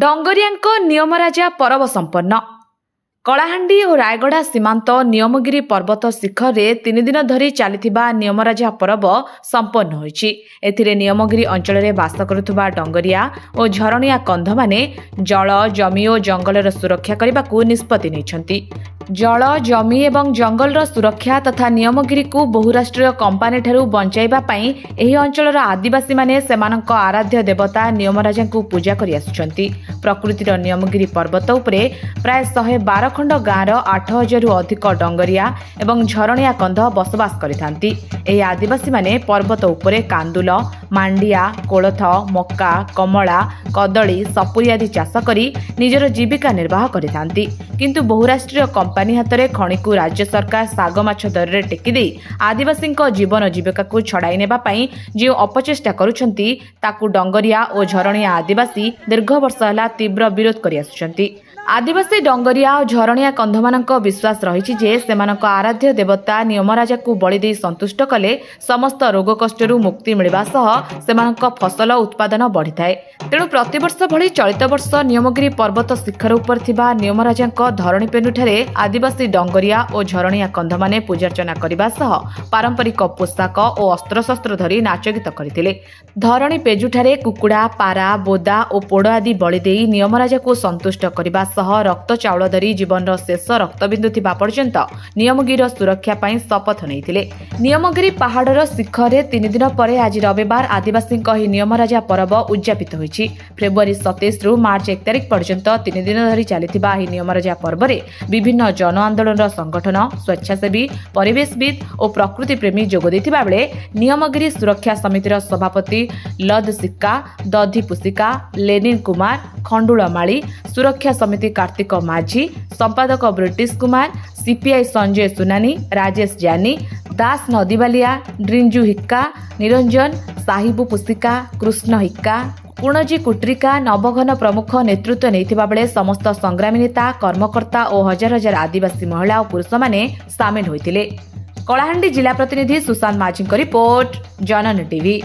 ଡଙ୍ଗରିଆଙ୍କ ନିୟମରାଜା ପରବ ସମ୍ପନ୍ନ। କଳାହାଣ୍ଡି ଓ ରାୟଗଡ଼ା ସୀମାନ୍ତ ନିୟମଗିରି ପର୍ବତ ଶିଖରରେ 3 ଦିନ ଧରି ଚାଲିଥିବା ନିୟମରାଜା ପରବ ସମ୍ପନ୍ନ ହୋଇଛି। ଏଥିରେ ନିୟମଗିରି ଅଞ୍ଚଳରେ ବାସ କରୁଥିବା ଡଙ୍ଗରିଆ ଓ ଝରଣିଆ କନ୍ଧମାନେ ଜଳ, ଜମି ଓ ଜଙ୍ଗଲର ସୁରକ୍ଷା କରିବାକୁ ନିଷ୍ପତ୍ତି ନେଇଛନ୍ତି। ଜଳ, ଜମି ଏବଂ ଜଙ୍ଗଲର ସୁରକ୍ଷା ତଥା ନିୟମଗିରିକୁ ବହୁରାଷ୍ଟ୍ରୀୟ କମ୍ପାନୀଠାରୁ ବଞ୍ଚାଇବା ପାଇଁ ଏହି ଅଞ୍ଚଳର ଆଦିବାସୀମାନେ ସେମାନଙ୍କ ଆରାଧ୍ୟ ଦେବତା ନିୟମରାଜାଙ୍କୁ ପୂଜା କରି ଆସୁଛନ୍ତି। ପ୍ରକୃତିର ନିୟମଗିରି ପର୍ବତ ଉପରେ ପ୍ରାୟ 112 ଖଣ୍ଡ ଗାଁର 8000ରୁ ଅଧିକ ଡଙ୍ଗରିଆ ଏବଂ ଝରଣିଆ କନ୍ଧ ବସବାସ କରିଥାନ୍ତି। ଏହି ଆଦିବାସୀମାନେ ପର୍ବତ ଉପରେ କାନ୍ଦୁଲ, ମାଣ୍ଡିଆ, କୋଳଥ, ମକା, କମଳା, କଦଳୀ, ସପୁରୀ ଆଦି ଚାଷ କରି ନିଜର ଜୀବିକା ନିର୍ବାହ କରିଥାନ୍ତି। କିନ୍ତୁ ବହୁରାଷ୍ଟ୍ରୀୟ କମ୍ପାନୀ ହାତରେ ଖଣିକୁ ରାଜ୍ୟ ସରକାର ଶାଗ ମାଛ ଦରରେ ଟେକିଦେଇ ଆଦିବାସୀଙ୍କ ଜୀବନ ଜୀବିକାକୁ ଛଡ଼ାଇ ନେବା ପାଇଁ ଯେଉଁ ଅପଚେଷ୍ଟା କରୁଛନ୍ତି ତାକୁ ଡଙ୍ଗରିଆ ଓ ଝରଣିଆ ଆଦିବାସୀ ଦୀର୍ଘ ବର୍ଷ ହେଲା ତୀବ୍ର ବିରୋଧ କରି ଆସୁଛନ୍ତି। ଆଦିବାସୀ ଡଙ୍ଗରିଆ ଓ ଝରଣିଆ କନ୍ଧମାନଙ୍କ ବିଶ୍ୱାସ ରହିଛି ଯେ ସେମାନଙ୍କ ଆରାଧ୍ୟ ଦେବତା ନିୟମରାଜାକୁ ବଳି ଦେଇ ସନ୍ତୁଷ୍ଟ କଲେ ସମସ୍ତ ରୋଗ କଷ୍ଟରୁ ମୁକ୍ତି ମିଳିବା ସହ ସେମାନଙ୍କ ଫସଲ ଉତ୍ପାଦନ ବଢ଼ିଥାଏ। ତେଣୁ ପ୍ରତିବର୍ଷ ଭଳି ଚଳିତ ବର୍ଷ ନିୟମଗିରି ପର୍ବତ ଶିଖର ଉପରେ ଥିବା ନିୟମରାଜାଙ୍କ ଧରଣୀପେଣ୍ଡୁଠାରେ ଆଦିବାସୀ ଡଙ୍ଗରିଆ ଓ ଝରଣିଆ କନ୍ଧମାନେ ପୂଜାର୍ଚ୍ଚନା କରିବା ସହ ପାରମ୍ପରିକ ପୋଷାକ ଓ ଅସ୍ତ୍ରଶସ୍ତ୍ର ଧରି ନାଚଗୀତ କରିଥିଲେ। ଧରଣୀପେଜୁଠାରେ କୁକୁଡ଼ା, ପାରା, ବୋଦା ଓ ପୋଡ଼ ଆଦି ବଳି ଦେଇ ନିୟମରାଜାକୁ ସନ୍ତୁଷ୍ଟ କରିବା ସହ ରକ୍ତ ଚାଉଳ ଧରି ଜୀବନର ଶେଷ ରକ୍ତବିନ୍ଦୁ ଥିବା ପର୍ଯ୍ୟନ୍ତ ନିୟମଗିରିର ସୁରକ୍ଷା ପାଇଁ ଶପଥ ନେଇଥିଲେ। ନିୟମଗିରି ପାହାଡ଼ର ଶିଖରରେ 3 ଦିନ ପରେ ଆଜି ରବିବାର ଆଦିବାସୀଙ୍କ ଏହି ନିୟମରାଜା ପରବ ଉଦ୍ଯାପିତ ହୋଇଛି। ଫେବୃଆରୀ 27ରୁ ମାର୍ଚ୍ଚ 1 ତାରିଖ ପର୍ଯ୍ୟନ୍ତ 3 ଦିନ ଧରି ଚାଲିଥିବା ଏହି ନିୟମରାଜା ପର୍ବରେ ବିଭିନ୍ନ ଜନ ଆନ୍ଦୋଳନର ସଂଗଠନ, ସ୍ୱେଚ୍ଛାସେବୀ, ପରିବେଶବିତ୍ ଓ ପ୍ରକୃତି ପ୍ରେମୀ ଯୋଗ ଦେଇଥିବା ବେଳେ ନିୟମଗିରି ସୁରକ୍ଷା ସମିତିର ସଭାପତି ଲଦ୍ ସିକ୍କା, ଦଧି ପୁସିକା, ଲେନିନ୍ କୁମାର, ଖଣ୍ଡୁଳ ମାଳି, ସୁରକ୍ଷା ସମିତି କାର୍ତ୍ତିକ ମାଝୀ, ସମ୍ପାଦକ ବ୍ରିଟିଶ କୁମାର, ସିପିଆଇ ସଞ୍ଜୟ ସୁନାନୀ, ରାଜେଶ ଜାନି, ଦାସ ନଦୀବାଲିଆ, ଡ୍ରିଞ୍ଜୁ ହିକ୍କା, ନିରଞ୍ଜନ, ସାହିବୁ ପୁସିକା, କୃଷ୍ଣ ହିକ୍କା, କୁଣଜୀ କୁଟ୍ରିକା, ନବଘନ ପ୍ରମୁଖ ନେତୃତ୍ୱ ନେଇଥିବା ବେଳେ ସମସ୍ତ ସଂଗ୍ରାମୀ ନେତା, କର୍ମକର୍ତ୍ତା ଓ ହଜାର ହଜାର ଆଦିବାସୀ ମହିଳା ଓ ପୁରୁଷମାନେ ସାମିଲ ହୋଇଥିଲେ। କଳାହାଣ୍ଡି ଜିଲ୍ଲା ପ୍ରତିନିଧି ସୁଶାନ୍ତ ମାଝୀଙ୍କ ରିପୋର୍ଟ, ଜନନୀ ଟିଭି।